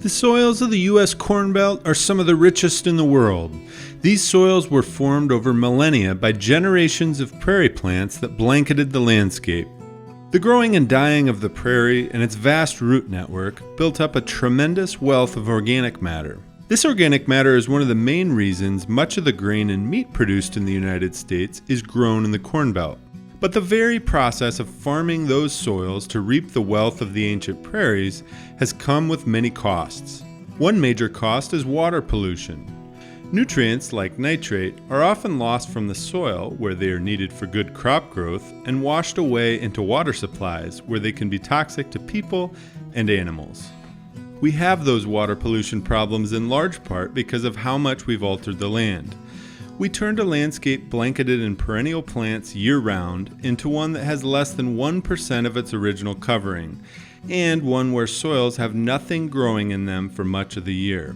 The soils of the U.S. Corn Belt are some of the richest in the world. These soils were formed over millennia by generations of prairie plants that blanketed the landscape. The growing and dying of the prairie and its vast root network built up a tremendous wealth of organic matter. This organic matter is one of the main reasons much of the grain and meat produced in the United States is grown in the Corn Belt. But the very process of farming those soils to reap the wealth of the ancient prairies has come with many costs. One major cost is water pollution. Nutrients like nitrate are often lost from the soil where they are needed for good crop growth and washed away into water supplies where they can be toxic to people and animals. We have those water pollution problems in large part because of how much we've altered the land. We turned a landscape blanketed in perennial plants year-round into one that has less than 1% of its original covering, and one where soils have nothing growing in them for much of the year.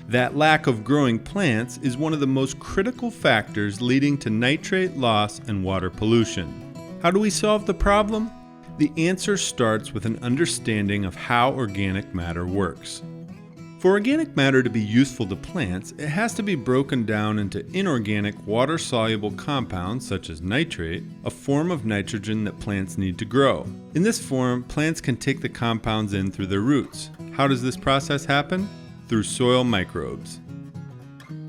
That lack of growing plants is one of the most critical factors leading to nitrate loss and water pollution. How do we solve the problem? The answer starts with an understanding of how organic matter works. For organic matter to be useful to plants, it has to be broken down into inorganic water-soluble compounds such as nitrate, a form of nitrogen that plants need to grow. In this form, plants can take the compounds in through their roots. How does this process happen? Through soil microbes.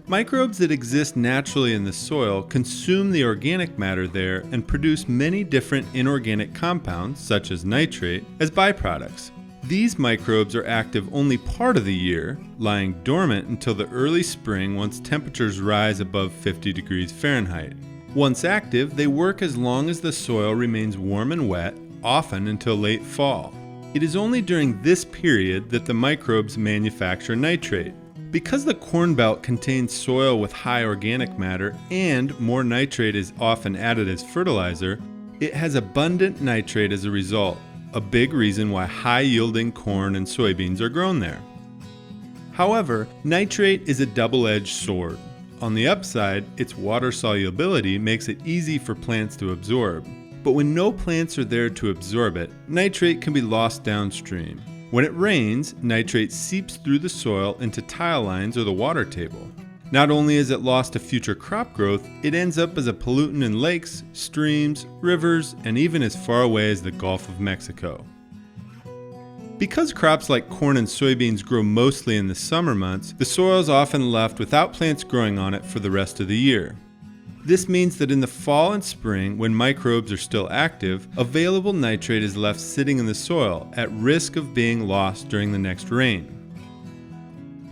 Microbes that exist naturally in the soil consume the organic matter there and produce many different inorganic compounds, such as nitrate, as byproducts. These microbes are active only part of the year, lying dormant until the early spring once temperatures rise above 50 degrees Fahrenheit. Once active, they work as long as the soil remains warm and wet, often until late fall. It is only during this period that the microbes manufacture nitrate. Because the Corn Belt contains soil with high organic matter and more nitrate is often added as fertilizer, it has abundant nitrate as a result. A big reason why high-yielding corn and soybeans are grown there. However, nitrate is a double-edged sword. On the upside, its water solubility makes it easy for plants to absorb. But when no plants are there to absorb it, nitrate can be lost downstream. When it rains, nitrate seeps through the soil into tile lines or the water table. Not only is it lost to future crop growth, it ends up as a pollutant in lakes, streams, rivers, and even as far away as the Gulf of Mexico. Because crops like corn and soybeans grow mostly in the summer months, the soil is often left without plants growing on it for the rest of the year. This means that in the fall and spring, when microbes are still active, available nitrate is left sitting in the soil at risk of being lost during the next rain.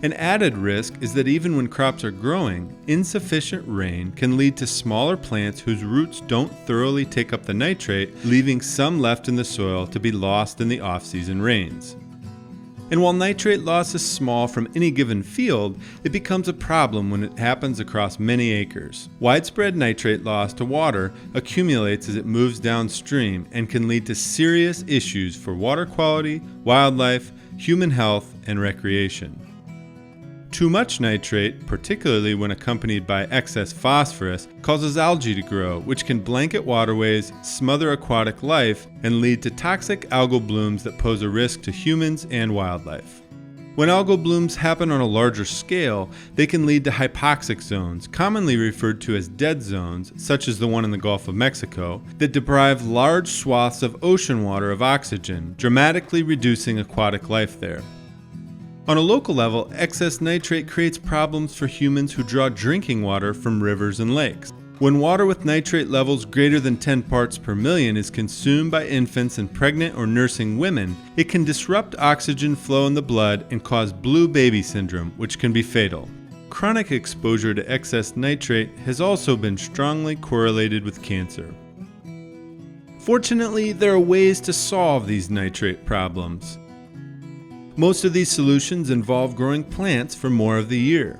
An added risk is that even when crops are growing, insufficient rain can lead to smaller plants whose roots don't thoroughly take up the nitrate, leaving some left in the soil to be lost in the off-season rains. And while nitrate loss is small from any given field, it becomes a problem when it happens across many acres. Widespread nitrate loss to water accumulates as it moves downstream and can lead to serious issues for water quality, wildlife, human health, and recreation. Too much nitrate, particularly when accompanied by excess phosphorus, causes algae to grow, which can blanket waterways, smother aquatic life, and lead to toxic algal blooms that pose a risk to humans and wildlife. When algal blooms happen on a larger scale, they can lead to hypoxic zones, commonly referred to as dead zones, such as the one in the Gulf of Mexico, that deprive large swaths of ocean water of oxygen, dramatically reducing aquatic life there. On a local level, excess nitrate creates problems for humans who draw drinking water from rivers and lakes. When water with nitrate levels greater than 10 parts per million is consumed by infants and pregnant or nursing women, it can disrupt oxygen flow in the blood and cause blue baby syndrome, which can be fatal. Chronic exposure to excess nitrate has also been strongly correlated with cancer. Fortunately, there are ways to solve these nitrate problems. Most of these solutions involve growing plants for more of the year.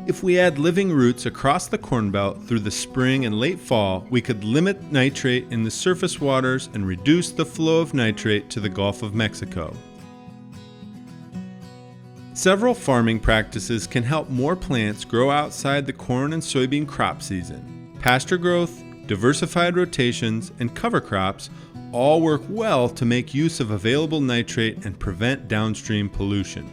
If we add living roots across the Corn Belt through the spring and late fall, we could limit nitrate in the surface waters and reduce the flow of nitrate to the Gulf of Mexico. Several farming practices can help more plants grow outside the corn and soybean crop season. Pasture growth, diversified rotations, and cover crops all work well to make use of available nitrate and prevent downstream pollution.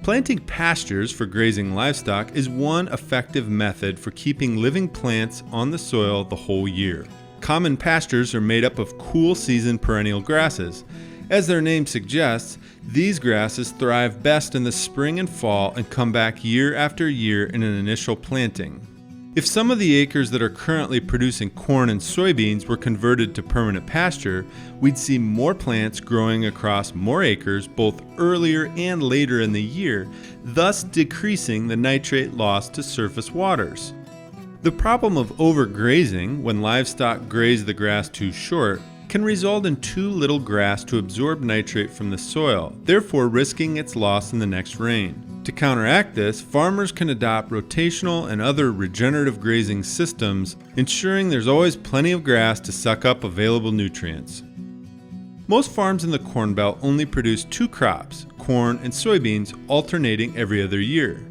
Planting pastures for grazing livestock is one effective method for keeping living plants on the soil the whole year. Common pastures are made up of cool season perennial grasses. As their name suggests, these grasses thrive best in the spring and fall and come back year after year in an initial planting. If some of the acres that are currently producing corn and soybeans were converted to permanent pasture, we'd see more plants growing across more acres both earlier and later in the year, thus decreasing the nitrate loss to surface waters. The problem of overgrazing, when livestock graze the grass too short, can result in too little grass to absorb nitrate from the soil, therefore risking its loss in the next rain. To counteract this, farmers can adopt rotational and other regenerative grazing systems, ensuring there's always plenty of grass to suck up available nutrients. Most farms in the Corn Belt only produce two crops, corn and soybeans, alternating every other year.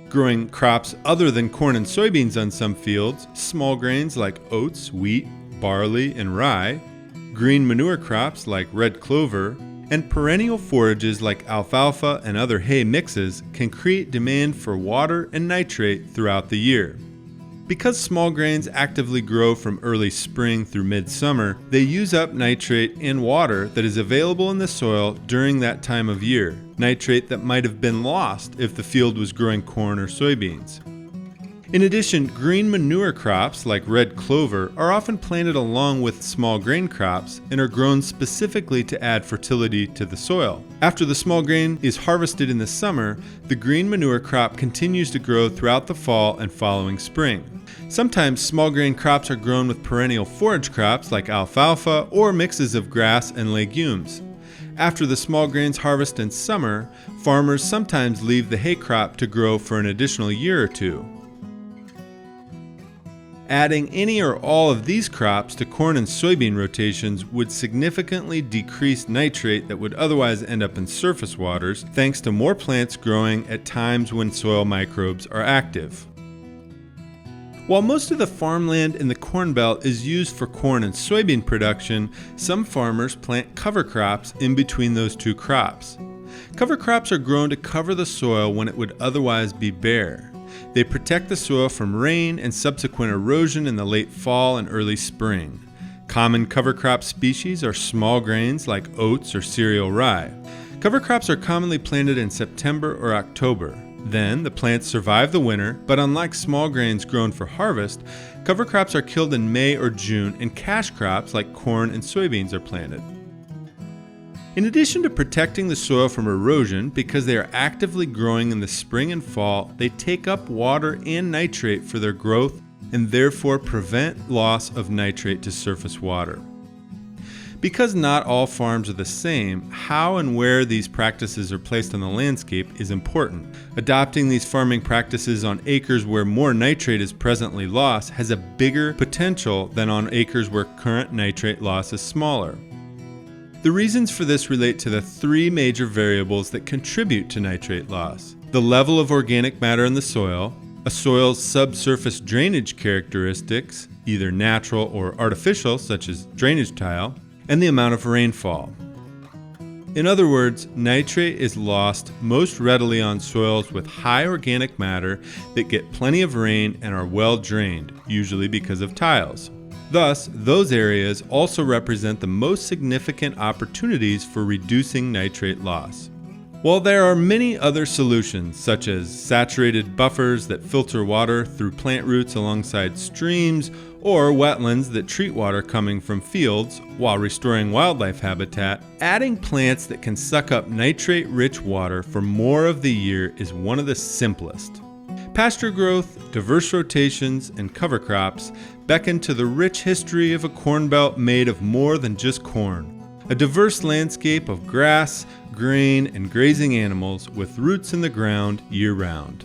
Growing crops other than corn and soybeans on some fields, small grains like oats, wheat, barley, and rye, green manure crops like red clover, and perennial forages like alfalfa and other hay mixes can create demand for water and nitrate throughout the year. Because small grains actively grow from early spring through midsummer, they use up nitrate and water that is available in the soil during that time of year, nitrate that might have been lost if the field was growing corn or soybeans. In addition, green manure crops like red clover are often planted along with small grain crops and are grown specifically to add fertility to the soil. After the small grain is harvested in the summer, the green manure crop continues to grow throughout the fall and following spring. Sometimes small grain crops are grown with perennial forage crops like alfalfa or mixes of grass and legumes. After the small grains harvest in summer, farmers sometimes leave the hay crop to grow for an additional year or two. Adding any or all of these crops to corn and soybean rotations would significantly decrease nitrate that would otherwise end up in surface waters, thanks to more plants growing at times when soil microbes are active. While most of the farmland in the Corn Belt is used for corn and soybean production, some farmers plant cover crops in between those two crops. Cover crops are grown to cover the soil when it would otherwise be bare. They protect the soil from rain and subsequent erosion in the late fall and early spring. Common cover crop species are small grains like oats or cereal rye. Cover crops are commonly planted in September or October. Then, the plants survive the winter, but unlike small grains grown for harvest, cover crops are killed in May or June, and cash crops like corn and soybeans are planted. In addition to protecting the soil from erosion, because they are actively growing in the spring and fall, they take up water and nitrate for their growth and therefore prevent loss of nitrate to surface water. Because not all farms are the same, how and where these practices are placed on the landscape is important. Adopting these farming practices on acres where more nitrate is presently lost has a bigger potential than on acres where current nitrate loss is smaller. The reasons for this relate to the three major variables that contribute to nitrate loss: the level of organic matter in the soil, a soil's subsurface drainage characteristics, either natural or artificial, such as drainage tile, and the amount of rainfall. In other words, nitrate is lost most readily on soils with high organic matter that get plenty of rain and are well drained, usually because of tiles. Thus, those areas also represent the most significant opportunities for reducing nitrate loss. While there are many other solutions, such as saturated buffers that filter water through plant roots alongside streams, or wetlands that treat water coming from fields while restoring wildlife habitat, adding plants that can suck up nitrate-rich water for more of the year is one of the simplest. Pasture growth, diverse rotations, and cover crops beckon to the rich history of a corn belt made of more than just corn. A diverse landscape of grass, grain, and grazing animals with roots in the ground year-round.